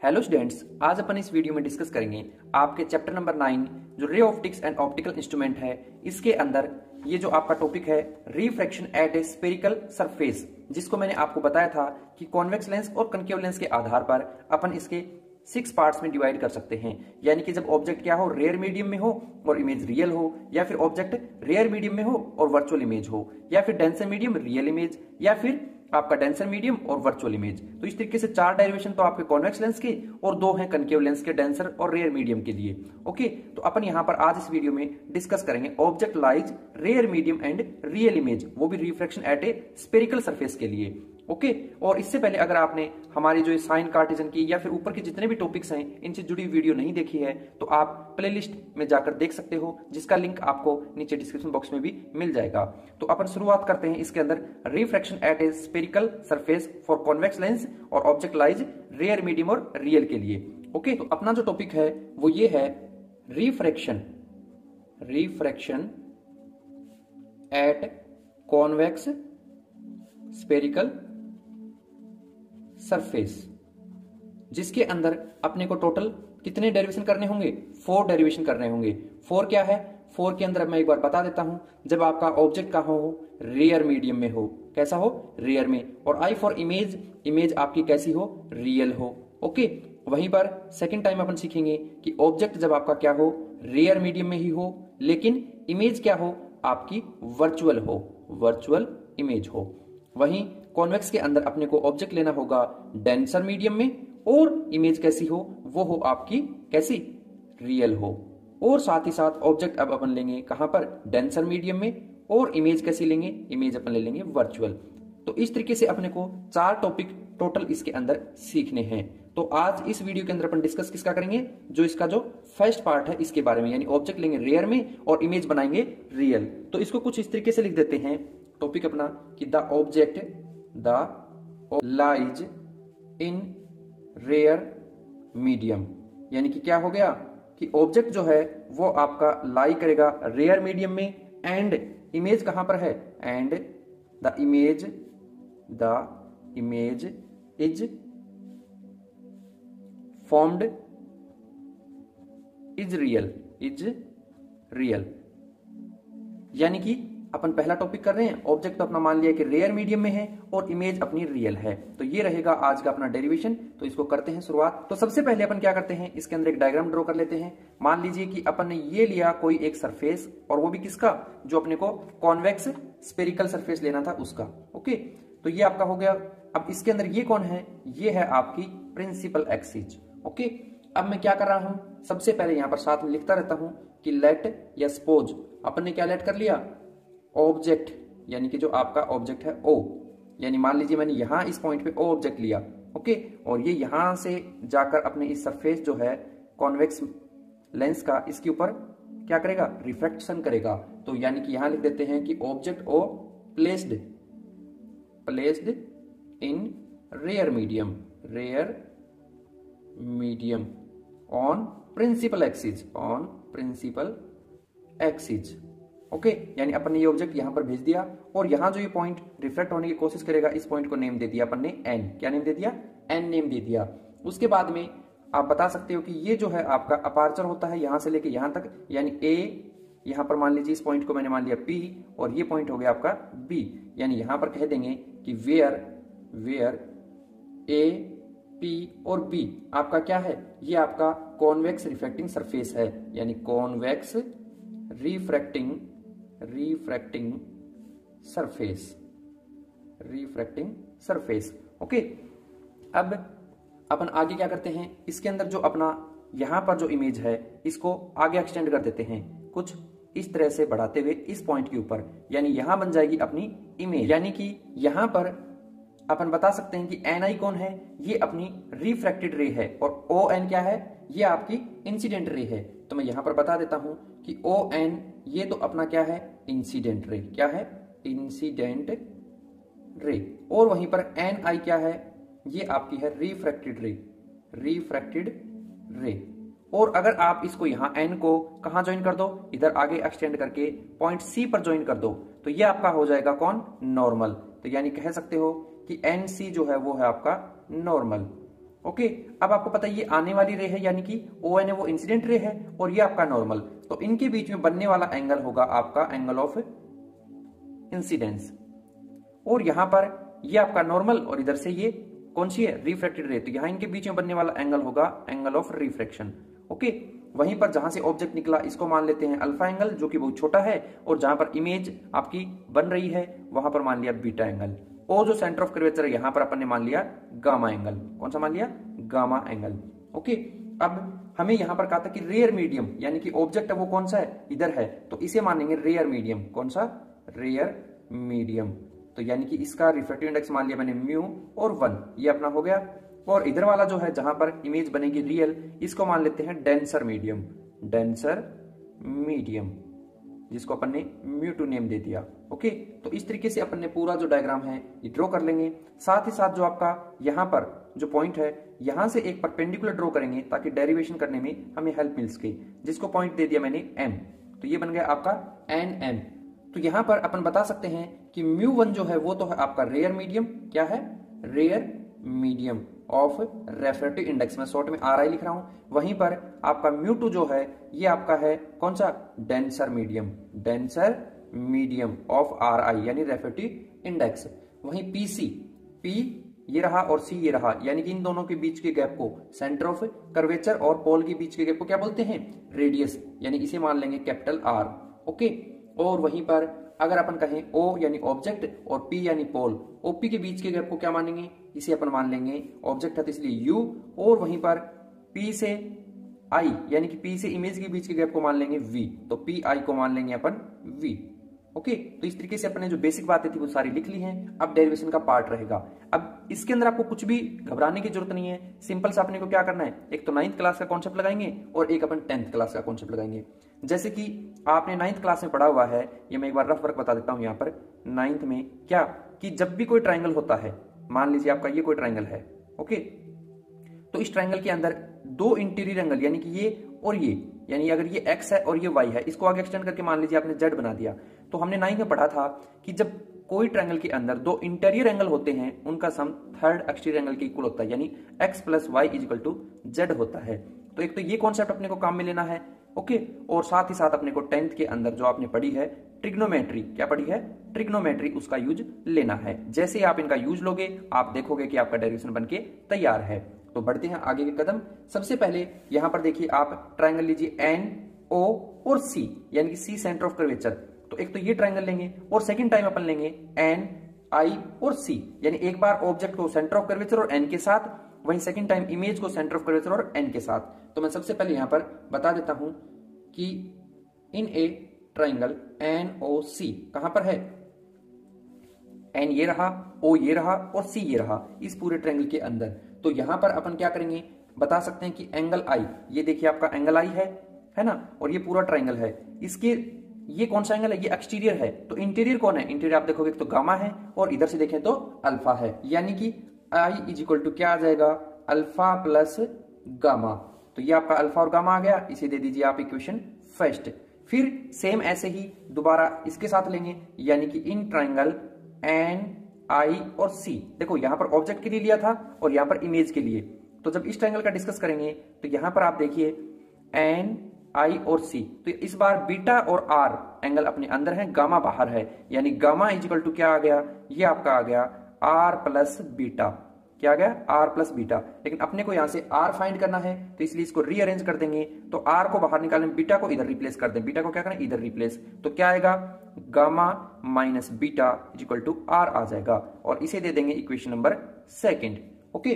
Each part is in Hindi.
हेलो स्टूडेंट्स, आज अपन इस वीडियो में डिस्कस करेंगे आपके चैप्टर नंबर 9 जो ray optics and optical instrument है। इसके अंदर ये जो आपका टॉपिक है refraction at a spherical surface, जिसको मैंने आपको बताया था कि कॉन्वेक्स लेंस और कनकेव लेंस के आधार पर अपन इसके 6 पार्ट्स में डिवाइड कर सकते हैं। यानी कि जब ऑब्जेक्ट क्या हो, रेयर मीडियम में हो और इमेज रियल हो, या फिर ऑब्जेक्ट रेयर मीडियम में हो और वर्चुअल इमेज हो, या फिर डेंसर मीडियम रियल इमेज, या फिर आपका डेंसर मीडियम और वर्चुअल इमेज। तो इस तरीके से 4 डेरिवेशन तो आपके कॉन्वेक्स लेंस के और 2 हैं कनकेव लेंस के, डेंसर और रेयर मीडियम के लिए। ओके, तो अपन यहां पर आज इस वीडियो में डिस्कस करेंगे object lies rare medium and real image, वो भी refraction at a spherical surface के लिए। ओके, और इससे पहले अगर आपने हमारी जो साइन कार्टेजन की या फिर ऊपर के जितने भी टॉपिक्स हैं इनसे जुड़ी वीडियो नहीं देखी है तो आप प्लेलिस्ट में जाकर देख सकते हो, जिसका लिंक आपको नीचे डिस्क्रिप्शन बॉक्स में भी मिल जाएगा। तो अपन शुरुआत करते हैं इसके अंदर refraction at a spherical surface for convex lens और ऑब्जेक्ट लाइज रेयर मीडियम और रियल के लिए। ओके, तो अपना जो टॉपिक है वो ये है refraction at convex spherical surface, जिसके अंदर अपने को टोटल कितने डेरिवेशन करने होंगे? 4 डेरिवेशन करने होंगे। 4 क्या है? 4 के अंदर मैं एक बार बता देता हूं, जब आपका ऑब्जेक्ट कहां हो, रेयर मीडियम में हो। कैसा हो? रेयर में। और आई फॉर इमेज, इमेज आपकी कैसी हो? रियल हो। ओके, वहीं पर सेकंड टाइम अपन सीखेंगे कि ऑब्जेक्ट जब आपका क्या हो, रेयर मीडियम में ही हो, लेकिन इमेज क्या हो, आपकी वर्चुअल हो, वर्चुअल इमेज हो। वहीं कॉन्वेक्स के अंदर अपने को ऑब्जेक्ट लेना होगा डेंसर मीडियम में, और इमेज कैसी हो, वो हो आपकी कैसी? रियल हो। और साथ ही साथ ऑब्जेक्ट अब अपन लेंगे कहां पर? डेंसर मीडियम में, और इमेज कैसी लेंगे? इमेज अपन ले लेंगे वर्चुअल। तो इस तरीके से अपने को 4 टॉपिक टोटल इसके अंदर सीखने हैं। तो आज इस वीडियो के अंदर अपन डिस्कस किसका करेंगे? जो इसका जो फर्स्ट पार्ट है इसके बारे में, यानी ऑब्जेक्ट लेंगे रेयर में और इमेज बनाएंगे रियल। तो इसको कुछ इस तरीके से लिख देते हैं टॉपिक अपना कि the object lies in rare medium, यानी कि क्या हो गया कि ऑब्जेक्ट जो है वो आपका लाई करेगा रेयर मीडियम में, एंड इमेज कहां पर है? And the image is formed is real. यानी कि अपन पहला टॉपिक कर रहे हैं, ऑब्जेक्ट तो अपना मान लिया कि रेयर मीडियम में है और इमेज अपनी रियल है। तो ये रहेगा आज का अपना डेरिवेशन। तो इसको करते हैं शुरुआत। तो सबसे पहले अपन क्या करते हैं, इसके अंदर एक डायग्राम ड्रॉ कर लेते हैं। मान लीजिए कि अपन ने ये लिया कोई एक सरफेस, और वो भी किसका? जो अपने को कॉन्वेक्स स्फेरिकल सरफेस लेना था उसका। ओके, तो ये आपका हो गया। अब इसके अंदर ये कौन है? ये है आपकी प्रिंसिपल एक्सिस। ओके, अब मैं क्या कर रहा हूं, सबसे पहले यहां पर साथ में लिखता रहता हूं कि लेट या सपोज, अपन ने क्या लेट कर लिया? ऑब्जेक्ट, यानी कि जो आपका ऑब्जेक्ट है O, यानी मान लीजिए मैंने यहां इस पॉइंट पे O ऑब्जेक्ट लिया। ओके, और ये यहां से जाकर अपने इस सरफेस जो है कॉन्वेक्स लेंस का, इसके ऊपर क्या करेगा? रिफ्रैक्शन करेगा। तो यानी कि यहां लिख देते हैं कि object O placed in rare medium on principal axis. Okay, यानी अपन ने ये ऑब्जेक्ट यहां पर भेज दिया, और यहां जो ये पॉइंट रिफ्लेक्ट होने की कोशिश करेगा, इस पॉइंट को नेम दे दिया अपन ने N। क्या नेम दे दिया? N नेम दे दिया। उसके बाद में आप बता सकते हो कि ये जो है आपका अपार्चर होता है यहां से लेके यहां तक, यानी A, यहां पर मान लीजिए इस पॉइंट को मैंने मान लिया P, और ये पॉइंट हो गया आपका B। यानी यहां पर कह देंगे कि वेयर A, P और B आपका क्या है? ये आपका कॉन्वेक्स रिफ्रैक्टिंग सरफेस है, यानी कॉन्वेक्स रिफ्रैक्टिंग सरफेस। ओके, अब अपन आगे क्या करते हैं, इसके अंदर जो अपना यहां पर जो इमेज है इसको आगे एक्सटेंड कर देते हैं, कुछ इस तरह से बढ़ाते हुए इस पॉइंट के ऊपर, यानी यहां बन जाएगी अपनी इमेज। यानी कि यहां पर अपन बता सकते हैं कि Ni कौन है? ये अपनी रिफ्रैक्टेड रे है, और ON क्या है? ये आपकी इंसिडेंट रे है। तो मैं यहां पर बता देता हूं कि ON ये तो अपना क्या है? Incident ray. क्या है? Incident ray. और वहीं पर Ni क्या है? ये आपकी है रिफ्रैक्टेड रे। और अगर आप इसको यहां N को कहां ज्वाइन कर दो? इधर आगे एक्सटेंड करके पॉइंट C पर ज्वाइन कर दो, तो ये आपका हो जाएगा कौन? नॉर्मल। तो यानी कह सकते हो कि NC जो है वो है आपका नॉर्मल। ओके, अब आपको पता है ये आने वाली रे है, यानी कि ओ एन है वो इंसिडेंट रे है, और ये आपका नॉर्मल, तो इनके बीच में बनने वाला एंगल होगा आपका एंगल ऑफ इंसिडेंस। और यहां पर ये आपका नॉर्मल और इधर से ये कौन सी है, रिफ्रैक्टेड रे, तो यहां इनके बीच में बनने वाला एंगल होगा एंगल ऑफ रिफ्रैक्शन। ओके, वहीं पर जहां से ऑब्जेक्ट निकला इसको मान लेते हैं अल्फा एंगल, जो कि बहुत छोटा है, और जहां पर इमेज आपकी बन रही है वहां पर मान लिया बीटा एंगल, और जो सेंटर ऑफ कर्वेचर है यहां पर अपन ने मान लिया गामा एंगल। कौन सा मान लिया, गामा एंगल। ओके, अब हमें यहां पर कहा था कि रेयर मीडियम, यानी कि ऑब्जेक्ट है वो कौन सा है, इधर है, तो इसे मानेंगे रेयर मीडियम। कौन सा, रेयर मीडियम, तो यानी कि इसका रिफ्रैक्टिव इंडेक्स मान लिया मैंने म्यू और 1, ये अपना हो गया। और इधर वाला जो है जहां पर इमेज बनेगी रियल, इसको मान लेते हैं डेंसर मीडियम, डेंसर मीडियम, जिसको अपन ने म्यू2 नेम दे दिया। ओके, तो इस तरीके से अपन ने पूरा जो डायग्राम है ये ड्रॉ कर लेंगे। साथ ही साथ जो आपका यहाँ पर जो पॉइंट है, यहां से एक परपेंडिकुलर ड्रॉ करेंगे ताकि डेरिवेशन करने में हमें हेल्प मिल सके, जिसको पॉइंट दे दिया मैंने एम, तो ये बन गया आपका एन एम। तो यहां पर अपन बता सकते हैं कि म्यू1 जो है वो तो है आपका रेयर मीडियम, क्या है, rare medium of refractive index, में शॉर्ट में आर आई लिख रहा हूं। वहीं पर आपका म्यू2 जो है ये आपका है कौन सा, denser medium, denser medium of are आई यानी रेफ्रैक्टिव इंडेक्स। वहीं पीसी, पी ये रहा और सी ये रहा, यानी कि इन दोनों के बीच के गैप को, सेंटर ऑफ कर्वेचर और पोल के बीच के गैप को क्या बोलते हैं, रेडियस, यानी इसे मान लेंगे कैपिटल आर। ओके, और वहीं पर अगर अपन कहें O यानी ऑब्जेक्ट और P यानी पोल, OP के बीच के गैप को क्या मानेंगे, इसे अपन मान लेंगे ऑब्जेक्ट है तो इसलिए U, और वहीं पर P से I यानी कि P से इमेज के बीच के गैप को मान लेंगे V, तो PI को मान लेंगे अपन V। ओके, तो इस तरीके से अपने जो बेसिक बातें थी वो सारी लिख ली हैं। अब डेरिवेशन का पार्ट रहेगा। अब इसके अंदर आपको कुछ भी घबराने की जरूरत नहीं है, सिंपल सा अपने को क्या करना है, एक तो 9th क्लास का कॉन्सेप्ट लगाएंगे और एक अपन 10th क्लास का कॉन्सेप्ट लगाएंगे। जैसे कि आपने 9th क्लास में पढ़ा हुआ है, ये मैं एक बार रफ वर्क बता देता हूं यहाँ पर 9th में, क्या कि जब भी कोई ट्राइंगल होता है, मान लीजिए आपका ये कोई ट्राइंगल है, ओके, तो इस ट्राइंगल के अंदर दो इंटीरियर एंगल यानी कि ये और ये, यानी अगर ये x है और ये y है, इसको आगे एक्सटेंड करके मान लीजिए आपने z बना दिया, तो हमने 9th में पढ़ा था कि जब कोई ट्रायंगल के अंदर दो इंटीरियर एंगल होते हैं उनका सम थर्ड एक्सटीरियर एंगल के इक्वल होता है, यानी x plus Y equal to Z होता है। तो एक तो ये कॉन्सेप्ट अपने को काम में लेना है, ओके, और साथ ही साथ अपने को 10th के अंदर जो आपने पढ़ी है ट्रिग्नोमेट्री, क्या पढ़ी है, ट्रिग्नोमेट्री, उसका यूज लेना है। जैसे ही आप इनका यूज लोगे आप देखोगे कि आपका डेरिवेशन बनके तैयार है। तो बढ़ते हैं आगे के कदम। सबसे पहले यहां पर देखिए आप ट्राइंगल लीजिए एन ओ और सी, यानी कि सी सेंटर ऑफ कर्वेचर। तो एक तो ये ट्राइंगल लेंगे और सेकंड टाइम अपन लेंगे एन आई और सी, यानी एक बार ऑब्जेक्ट को सेंटर ऑफ कर्वेचर और एन के साथ, वहीं सेकंड टाइम इमेज को सेंटर ऑफ कर्वेचर और एन के साथ। तो मैं सबसे पहले यहां पर बता देता हूं कि इन ए ट्राइंगल एन ओ सी कहां पर है, एन ये रहा, ओ ये रहा और सी ये रहा इस पूरे ट्रायंगल के अंदर। तो यहां पर अपन क्या करेंगे, बता सकते हैं कि एंगल आई, ये देखिए आपका एंगल आई है ना, और ये पूरा ट्रायंगल है, इसके ये कौन सा एंगल है, ये एक्सटीरियर है। तो इंटीरियर कौन है, इंटीरियर आप देखोगे तो गामा है और इधर से देखें तो अल्फा है, यानी कि आई इज इक्वल टू क्या आ जाएगा, अल्फा प्लस गामा। तो ये आपका अल्फा और गामा आ गया, इसे दे दीजिए आप इक्वेशन फर्स्ट। फिर सेम ऐसे ही दोबारा इसके साथ लेंगे, यानी कि इन ट्राइंगल एन आई और सी, देखो यहां पर ऑब्जेक्ट के लिए लिया था और यहां पर इमेज के लिए। तो जब इस ट्राइंगल का डिस्कस करेंगे तो यहां पर आप देखिए एन आई और सी, तो इस बार बीटा और आर एंगल अपने अंदर है, गामा बाहर है, यानी गामा इज इक्वल टू क्या आ गया, ये आपका आ गया आर प्लस बीटा, क्या आ गया, आर प्लस बीटा। लेकिन अपने को यहां से आर फाइंड करना है तो इसलिए इसको रीअरेंज कर देंगे, तो आर को बाहर निकालें, बीटा को इधर रिप्लेस कर दें, बीटा को क्या करें, इधर रिप्लेस, तो क्या आएगा, gamma minus beta equal to r आ जाएगा, और इसे दे देंगे इक्वेशन नंबर सेकंड। ओके,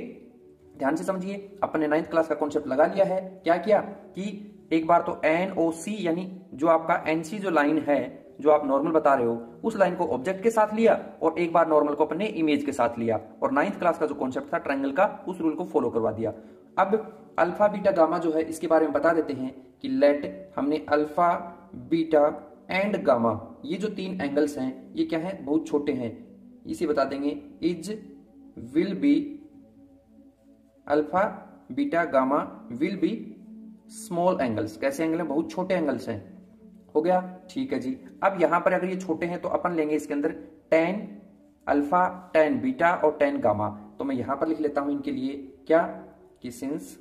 ध्यान से समझिए, अपने 9th क्लास का कॉन्सेप्ट लगा लिया है। क्या किया कि एक बार तो एन ओ सी, यानी जो आपका एनसी जो लाइन है जो आप नॉर्मल बता रहे हो, उस लाइन को ऑब्जेक्ट के साथ लिया और एक बार नॉर्मल को अपने इमेज के साथ लिया, और 9th क्लास का जो कॉन्सेप्ट था ट्रायंगल का, उस रूल को फॉलो करवा दिया। अब अल्फा बीटा गामा जो है इसके बारे में बता देते हैं कि लेट हमने अल्फा बीटा एंड गामा, ये जो तीन एंगल्स हैं ये क्या है, बहुत छोटे हैं, इसे बता देंगे is will be, alpha beta gamma will be small angles. कैसे एंगल है, बहुत छोटे एंगल्स हैं, हो गया, ठीक है जी। अब यहां पर अगर ये छोटे हैं तो अपन लेंगे इसके अंदर tan अल्फा, tan बीटा और tan गामा। तो मैं यहां पर लिख लेता हूं इनके लिए क्या, कि सिंस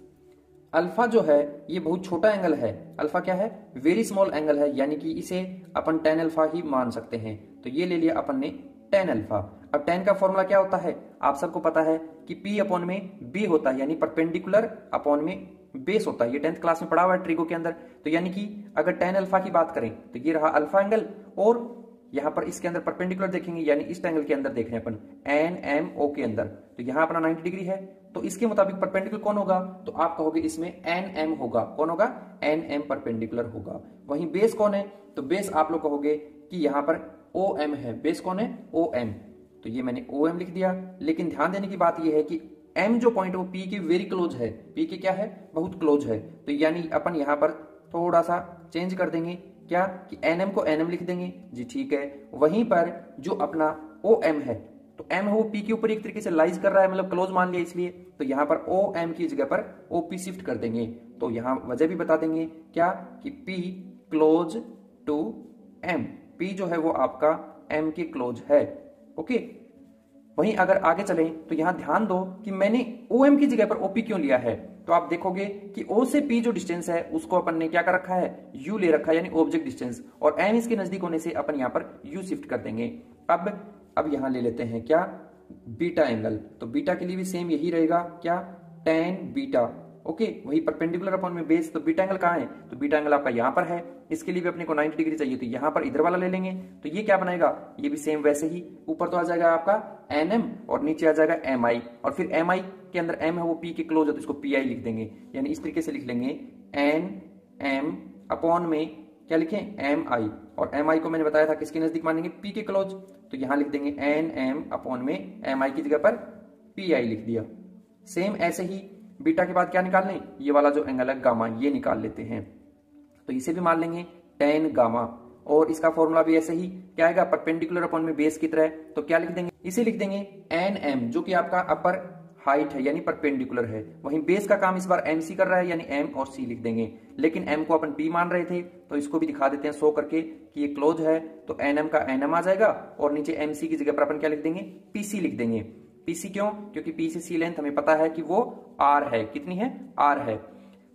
अल्फा जो है ये बहुत छोटा एंगल है, अल्फा क्या है, वेरी स्मॉल एंगल है, यानी कि इसे अपन tan अल्फा ही मान सकते हैं। तो ये ले लिया अपन ने tan अल्फा। अब tan का फॉर्मूला क्या होता है, आप सबको पता है कि P अपॉन में B होता है, यानी परपेंडिकुलर अपॉन में बेस होता है। ये 10th क्लास में पढ़ा हुआ है ट्रिगो के अंदर। तो यानी कि अगर tan अल्फा की बात करें तो ये रहा अल्फा एंगल, और यहां पर इसके अंदर परपेंडिकुलर देखेंगे, यानी इस एंगल के अंदर देख रहे हैं अपन NMO के अंदर, तो यहां अपना 90 डिग्री है। तो इसके मुताबिक परपेंडिकुलर कौन होगा, तो आप कहोगे इसमें NM होगा। कौन होगा, NM परपेंडिकुलर होगा। वहीं बेस कौन है, तो बेस आप लोग कहोगे कि यहां पर OM है। बेस कौन है, OM। तो ये मैंने OM लिख दिया। लेकिन ध्यान देने की बात यह है कि M जो पॉइंट है वो P के वेरी क्लोज है, P के क्या है, बहुत क्लोज है। तो यानी अपन यहां पर थोड़ा सा चेंज कर देंगे, क्या कि NM को NM लिख देंगे जी, ठीक है। वहीं पर जो अपना OM है, तो M है वो P के ऊपर एक तरीके से लाइज कर रहा है, मतलब क्लोज मान लिया, इसलिए तो यहां पर OM की जगह पर OP शिफ्ट कर देंगे। तो यहां वजह भी बता देंगे क्या कि P close to M, P जो है वो आपका M के क्लोज है। ओके, वहीं अगर आगे चलें तो यहां ध्यान दो कि मैंने OM की जगह पर OP क्यों लिया है। तो आप देखोगे कि O से P जो डिस्टेंस है उसको अपन ने क्या कर रखा है, U ले रखा है, यानी ऑब्जेक्ट डिस्टेंस, और M इसके नजदीक होने से अपन यहां पर U शिफ्ट कर देंगे। अब यहां ले लेते हैं क्या, बीटा एंगल। तो बीटा के लिए भी सेम यही रहेगा, क्या, tan बीटा। ओके, वही परपेंडिकुलर अपॉन में बेस। तो बीटा एंगल कहां है, तो बीटा एंगल आपका यहां पर है। इसके लिए भी अपने को 90 डिग्री चाहिए, तो यहां पर इधर वाला ले लेंगे। तो ये क्या बनाएगा, ये भी सेम वैसे ही, ऊपर तो आ जाएगा आपका NM और नीचे आ जाएगा MI, और फिर MI के अंदर M है वो P के क्लोज है, तो इसको PI लिख देंगे। यानी इस तरीके से लिख लेंगे NM अपॉन में क्या लिखें, MI, और MI को मैंने बताया था किसके नजदीक मानेंगे, P के क्लोज। तो यहां लिख देंगे NM अपॉन में MI की जगह पर PI लिख दिया। सेम ऐसे ही बीटा के बाद क्या निकाल लें, ये वाला जो एंगल है गामा, ये निकाल लेते हैं। तो इसे भी मान लेंगे tan गामा, और इसका फॉर्मूला भी ऐसे ही क्या आएगा, परपेंडिकुलर अपॉन में बेस की तरह। तो क्या लिख देंगे, इसे लिख देंगे NM, जो कि आपका अपर हाइट है, यानी परपेंडिकुलर है। वहीं बेस का काम इस बार MC कर रहा है, यानी M और C लिख देंगे। लेकिन M को अपन P मान रहे थे, तो इसको भी दिखा देते हैं शो करके कि ये क्लोज है। तो NM का NM आ जाएगा, और नीचे MC की जगह पर अपन क्या लिख देंगे, PC लिख देंगे। PC क्यों, क्योंकि P से C लेंथ हमें पता है कि वो R है। कितनी है, R है।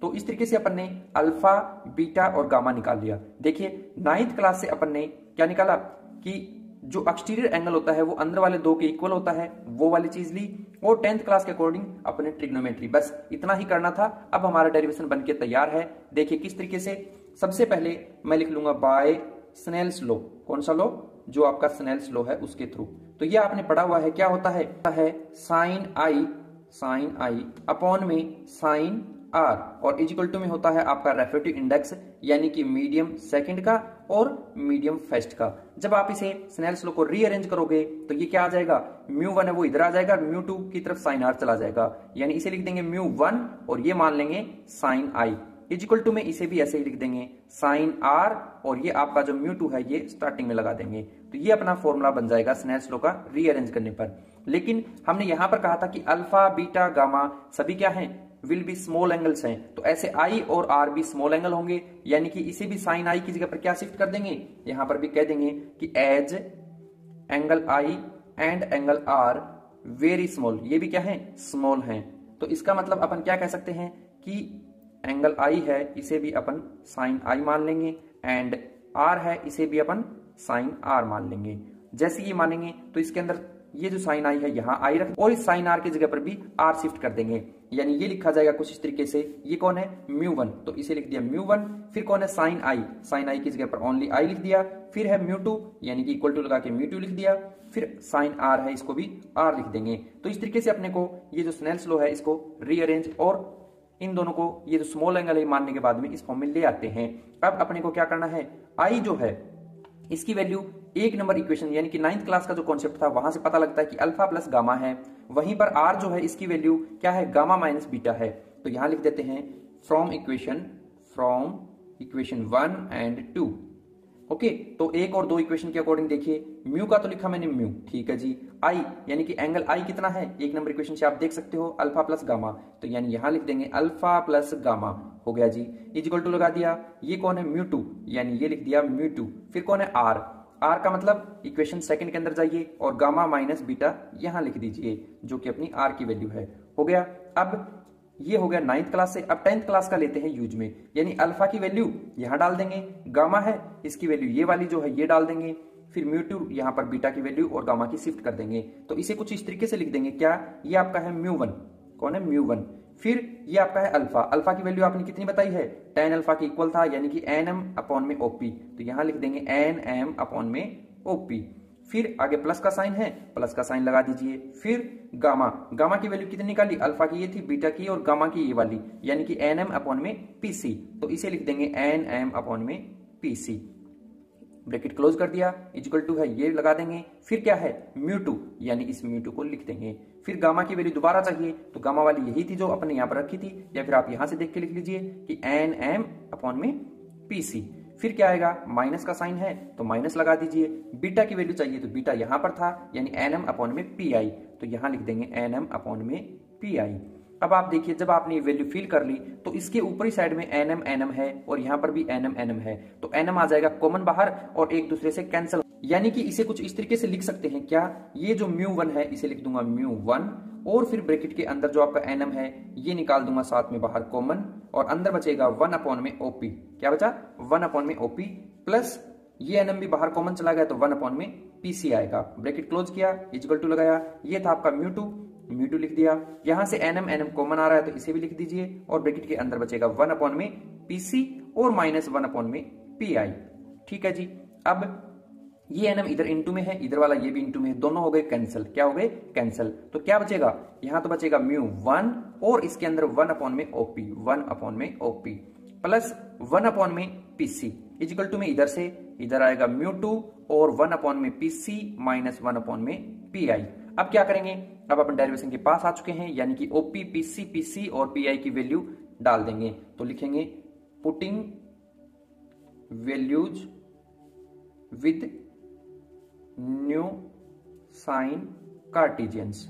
तो इस तरीके से अपन ने अल्फा, बीटा और गामा निकाल लिया। देखिए 9th क्लास से अपन ने क्या निकाला कि जो एक्सटीरियर एंगल होता है वो अंदर वाले दो के इक्वल होता है, वो वाली चीज ली। और 10th क्लास के अकॉर्डिंग अपने ट्रिग्नोमेट्री, बस इतना ही करना था। अब हमारा डेरिवेशन बनके तैयार है। देखिए किस तरीके से, सबसे पहले मैं लिख लूंगा बाय स्नेल्स लॉ। कौन सा लॉ, जो आपका स्नेल्स लॉ है उसके थ्रू। तो ये आपने पढ़ा हुआ है, क्या होता है साइन आई अपॉन में साइन आर, और इजिकल टू में होता है आपका रेफ्रेक्टिव इंडेक्स, यानी कि मीडियम सेकंड का और मीडियम फर्स्ट का। जब आप इसे स्नेल्स लॉ को रीअरेंज करोगे तो ये क्या आ जाएगा, μ1 है वो इधर आ जाएगा, μ2 की तरफ साइन आर चला जाएगा। यानी इसे लिख देंगे μ1 और ये मान लेंगे साइन आई, इजिकल टू में इसे भी ऐसे ही लिख देंगे साइन आर, और ये आपका जो μ2 है ये स्टार्टिंग में लगा देंगे। तो ये अपना फॉर्मूला बन जाएगा स्नेल्स लॉ का रीअरेंज करने पर। लेकिन हमने यहां पर कहा था कि अल्फा, बीटा, गामा सभी क्या हैं, विल बी स्मॉल एंगल्स हैं। तो ऐसे I और R भी स्मॉल एंगल होंगे, यानी कि इसे भी साइन I की जगह पर क्या शिफ्ट कर देंगे, यहां पर भी कह देंगे कि as angle I and angle R very small, ये भी क्या है, स्मॉल हैं। तो इसका मतलब अपन क्या कह सकते हैं कि एंगल I है इसे भी अपन साइन I मान लेंगे, एंड R है इसे भी अपन साइन R मान लेंगे। जैसे ये मानेंगे तो इसके अंदर ये जो साइन आई है यहाँ आई रख, और इस साइन आर की जगह पर भी आर शिफ्ट कर देंगे। यानी ये लिखा जाएगा कुछ इस तरीके से, ये कौन है, μ1, तो इसे लिख दिया μ1। फिर कौन है, साइन आई की जगह पर ओनली आई लिख दिया। फिर है μ2, यानी कि इक्वल टू लगा के μ2 लिख दिया। फिर साइन आर है, इसको भी आर लिख देंगे। तो इस तरीके से अपने को ये जो स्नेल्स लॉ है इसको रीअरेंज और इन दोनों को ये जो स्मॉल एंगल है मानने के बाद में इस फॉर्म में ले आते हैं। अब अपने को क्या करना है, आई जो है इसकी वैल्यू 1 नंबर इक्वेशन यानी कि 9th क्लास का जो कॉन्सेप्ट था वहां से पता लगता है कि अल्फा प्लस गामा है। वहीं पर आर जो है इसकी वैल्यू क्या है, गामा माइनस बीटा है। तो यहां लिख देते हैं फ्रॉम इक्वेशन 1 एंड 2। ओके, तो 1 और 2 इक्वेशन के अकॉर्डिंग देखिए, म्यू का तो लिखा मैंने म्यू, ठीक है जी। आई यानी कि एंगल आई कितना है, 1 नंबर इक्वेशन से आप देख सकते हो अल्फा प्लस गामा, तो यानी यहां लिख देंगे अल्फा प्लस गामा, हो गया जी। इक्वल टू लगा दिया, ये कौन है, μ2, यानी ये लिख दिया μ2। फिर कौन है, आर, आर का मतलब इक्वेशन 2 के अंदर जाइए और गामा माइनस बीटा यहां लिख दीजिए, जो कि अपनी आर की वैल्यू है, हो गया। अब ये हो गया 9th क्लास से। अब 10th क्लास का लेते हैं यूज में, यानी अल्फा की वैल्यू यहां डाल देंगे, गामा है इसकी वैल्यू ये वाली जो है ये डाल देंगे, फिर म्यू2 यहां पर बीटा की वैल्यू और गामा की शिफ्ट कर देंगे। तो इसे कुछ इस तरीके से लिख देंगे, क्या ये आपका है म्यू1, कौन है म्यू1, फिर ये आपका है अल्फा, अल्फा की वैल्यू आपने कितनी बताई है, tan अल्फा के इक्वल था, यानी कि nm अपॉन में ओपी, तो यहां लिख देंगे nm अपॉन में ओपी। फिर आगे प्लस का साइन है, प्लस का साइन लगा दीजिए। फिर गामा, गामा की वैल्यू कितनी निकाली, अल्फा की ये थी, बीटा की और गामा की ये वाली, यानी कि nm अपॉन में pc, तो इसे लिख देंगे nm अपॉन में pc, ब्रैकेट क्लोज कर दिया, इक्वल टू है ये लगा देंगे। फिर क्या है म्यू2, यानी इस म्यू2 को लिख देंगे। फिर गामा की वैल्यू दोबारा चाहिए, तो गामा वाली यही थी जो अपने यहां पर रखी थी, या फिर आप यहां से देख के लिख लीजिए कि nm अपॉन में pc। फिर क्या आएगा, माइनस का साइन है तो माइनस लगा दीजिए। बीटा की वैल्यू चाहिए तो बीटा यहां पर था, यानी nm अपॉन में pi, तो यहां लिख देंगे nm अपॉन में pi। अब आप देखिए जब आपने ये वैल्यू फिल कर ली तो इसके ऊपरी साइड में nm है और यहां पर भी nm है, तो nm आ जाएगा कॉमन बाहर और एक दूसरे से कैंसिल, यानी कि इसे कुछ इस तरीके से लिख सकते हैं, क्या ये जो म्यू1 है इसे लिख दूंगा म्यू1, और फिर ब्रैकेट के अंदर जो आपका nm है ये निकाल दूंगा साथ में बाहर कॉमन, और अंदर बचेगा 1 अपॉन में ओपी, क्या बचा 1 अपॉन में ओपी, प्लस ये nm भी बाहर कॉमन चला गया तो 1 अपॉन में pc आएगा। ब्रैकेट क्लोज किया, इक्वल टू लगाया, ये था आपका म्यू2 लिख दिया। यहां से nm कॉमन आ रहा है तो इसे भी लिख दीजिए, और ब्रैकेट के अंदर बचेगा 1 अपॉन में pc और माइनस 1 अपॉन में pi। ठीक है जी। अब ये nm इधर इंटू में है, इधर वाला ये भी इंटू में है, दोनों हो गए कैंसिल, क्या हो गए कैंसिल। तो क्या बचेगा, यहां तो बचेगा म्यू1 और इसके अंदर 1 अपॉन में ओपी, 1 अपॉन में ओपी प्लस 1 अपॉन में पीसी, इक्वल टू में इधर से इधर आएगा म्यू2 और 1 अपॉन में पीसी माइनस 1 अपॉन में पीआई। अब क्या करेंगे, अब अपन डेरिवेशन के पास आ चुके हैं, यानी कि ओपी पीसी पीसी और पीआई की वैल्यू डाल देंगे। तो लिखेंगे putting values with new sign cartesians,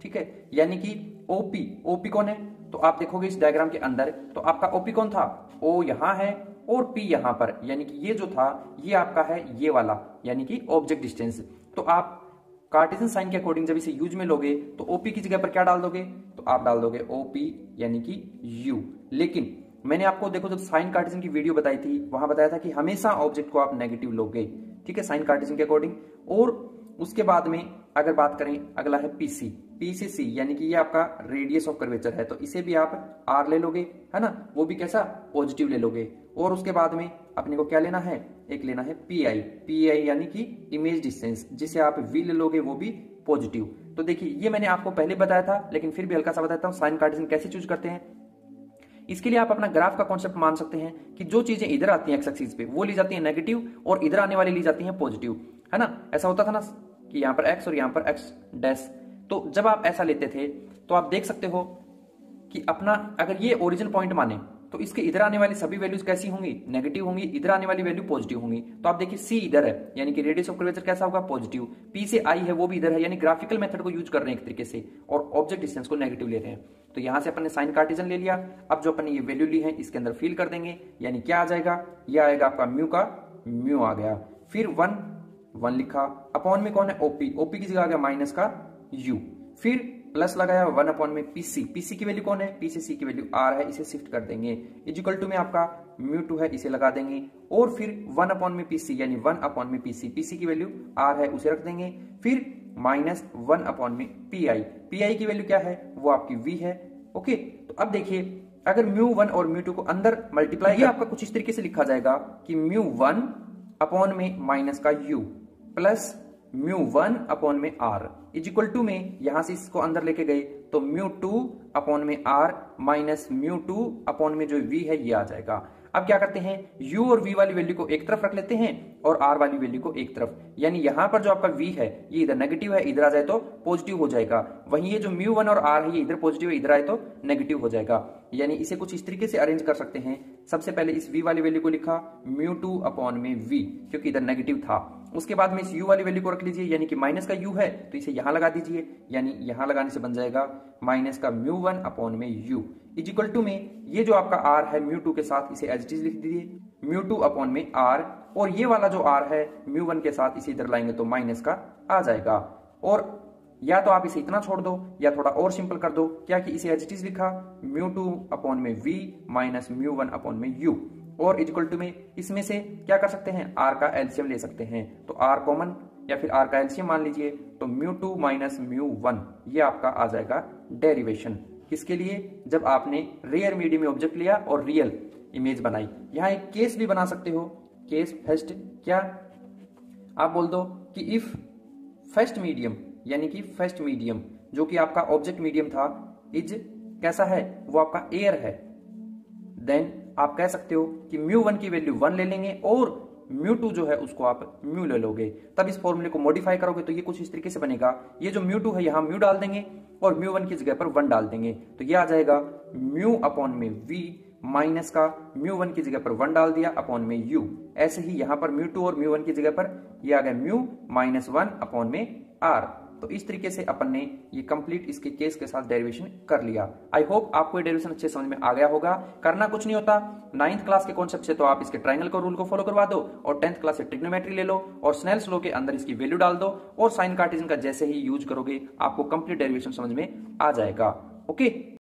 ठीक है, यानी कि ओपी कौन है, तो आप देखोगे इस डायग्राम के अंदर तो आपका ओपी कौन था, ओ यहां है और पी यहां पर, यानी कि ये जो था ये आपका है ये वाला, यानी कि ऑब्जेक्ट डिस्टेंस। तो आप कार्टेशियन साइन के अकॉर्डिंग जब इसे यूज में लोगे तो ओपी की जगह पर क्या डाल दोगे, तो आप डाल दोगे ओपी यानी कि यू। लेकिन मैंने आपको देखो जब साइन कार्टेशियन की वीडियो बताई थी वहां बताया था कि हमेशा ऑब्जेक्ट को आप नेगेटिव लोगे, ठीक है, साइन कार्टेशियन के अकॉर्डिंग। और उसके बाद में अगर बात करें अगला है पीसीसी, यानी कि ये आपका रेडियस ऑफ कर्वेचर है, तो इसे भी आप आर ले लोगे, है ना, वो भी कैसा पॉजिटिव ले लोगे। और उसके बाद में अपने को क्या लेना है, एक लेना है पीआई यानी कि इमेज डिस्टेंस, जिसे आप वी ले लोगे वो भी पॉजिटिव। तो देखिए ये मैंने आपको पहले बताया था, लेकिन फिर भी हल्का सा बताता हूँ साइन कार्टेशियन कैसे चूज करते हैं। इसके लिए आप अपना ग्राफ का कॉन्सेप्ट मान सकते हैं कि जो चीजें इधर आती हैं एक्स एक्सिस पे वो ली जाती है नेगेटिव और इधर आने वाली ली जाती हैं पॉजिटिव, है ना। ऐसा होता था ना कि यहाँ पर एक्स और यहाँ पर एक्स डैश, तो जब आप ऐसा लेते थे तो आप देख सकते हो कि अपना अगर ये ओरिजिन पॉइंट माने तो इसके इधर आने वाली सभी वैल्यूज कैसी होंगी, नेगेटिव होंगी, इधर आने वाली वैल्यू पॉजिटिव होंगी। तो आप देखिए सी इधर है यानी कि रेडियस ऑफ कर्वेचर कैसा होगा, पॉजिटिव। पी से आई है वो भी इधर है, यानी ग्राफिकल मेथड को यूज कर रहे हैं एक तरीके से, और ऑब्जेक्ट डिस्टेंस को नेगेटिव ले रहे हैं। तो यहां से अपन ने साइन कार्टेशियन ले लिया। अब जो अपन ने ये वैल्यू ली है इसके अंदर फिल कर देंगे, यानी क्या आ जाएगा, ये आएगा आपका म्यू का म्यू आ गया, फिर 1 लिखा, अपॉन में कौन है ओपी की जगह आ गया माइनस का यू, फिर प्लस लगाया 1 अपॉन में पीसी की वैल्यू कौन है, पी से सी की वैल्यू आर है, इसे शिफ्ट कर देंगे, इक्वल टू में आपका म्यू2 है इसे लगा देंगे, और फिर 1 अपॉन में पीसी यानी 1 अपॉन में पीसी की वैल्यू आर है उसे रख देंगे, फिर माइनस 1 अपॉन में पीआई की वैल्यू क्या है, वो आपकी वी है। ओके, तो अब देखिए अगर म्यू1 और म्यू2 को अंदर मल्टीप्लाई, ये आपका कुछ इस तरीके से लिखा जाएगा कि म्यू1 अपॉन में माइनस का यू प्लस म्यू1 अपॉन में आर, इक्वल टू में यहां से इसको अंदर लेके गए तो म्यू2 अपॉन में आर माइनस म्यू2 अपॉन में जो वी है ये आ जाएगा। अब क्या करते हैं, u और v वाली वैल्यू को एक तरफ रख लेते हैं और r वाली वैल्यू को एक तरफ, यानी यहां पर जो आपका v है ये इधर नेगेटिव है, इधर आ जाए तो पॉजिटिव हो जाएगा। वहीं ये जो म्यू1 और r है ये इधर पॉजिटिव है, इधर आए तो नेगेटिव हो जाएगा। यानी इसे कुछ इस तरीके से अरेंज कर सकते हैं। सबसे पहले इस v वाली वैल्यू को लिखा म्यू2 अपॉन में v, क्योंकि इधर नेगेटिव था। उसके बाद में इस u वाली वैल्यू को रख लीजिए, यानी कि माइनस का u है तो इसे यहां लगा दीजिए, यानी यहां लगाने से बन जाएगा माइनस का म्यू1 अपॉन में u, इक्वल टू में ये जो आपका r है म्यू2 के साथ इसे एज इट इज लिख दीजिए म्यू2 अपॉन में r, और ये वाला जो r है म्यू1 के साथ इसे इधर लाएंगे तो माइनस का आ जाएगा। और या तो आप इसे इतना छोड़ दो या थोड़ा और सिंपल कर दो, क्या कि इसे एज इट इज लिखा μ2 अपॉन में v माइनस μ1 अपॉन में u, और इक्वल टू में इसमें से क्या कर सकते हैं, r का एलसीएम ले सकते हैं। तो r कॉमन या फिर r का एलसीएम मान लीजिए, तो μ2 माइनस μ1 ये आपका आ जाएगा डेरिवेशन। किसके लिए, जब आपने रेयर मीडियम में ऑब्जेक्ट लिया और रियल इमेज बनाई। यहाँ एक केस भी बना सकते हो, केस फर्स्ट, क्या आप बोल दो कि इफ फर्स्ट मीडियम, यानी कि फर्स्ट मीडियम जो कि आपका ऑब्जेक्ट मीडियम था इज कैसा है, वो आपका एयर है, देन आप कह सकते हो कि μ1 की वैल्यू 1 ले लेंगे और μ2 जो है उसको आप म्यू ले लोगे। तब इस फॉर्मूले को मॉडिफाई करोगे तो ये कुछ इस तरीके से बनेगा, ये जो μ2 है यहाँ म्यू डाल देंगे और μ1 की जगह पर 1 डाल देंगे, तो ये आ जाएगा म्यू अपॉन में v माइनस का μ1 की जगह पर 1 डाल दिया अपॉन में u। ऐसे ही यहाँ पर μ2 और μ1 की जगह पर ये आ गया म्यू माइनस 1 अपॉन में r। तो इस तरीके से अपन ने ये कंप्लीट इसके केस के साथ डेरिवेशन कर लिया। आई होप आपको ये डेरिवेशन अच्छे समझ में आ गया होगा। करना कुछ नहीं होता, 9th क्लास के कॉन्सेप्ट से तो आप इसके ट्रायंगल का रूल को फॉलो करवा दो और 10th क्लास से ट्रिग्नोमेट्री ले लो और स्नेल्स लॉ के अंदर इसकी वैल्यू डाल दो और साइन कार्टेशियन का जैसे ही यूज करोगे आपको कंप्लीट डेरिवेशन समझ में आ जाएगा। ओके।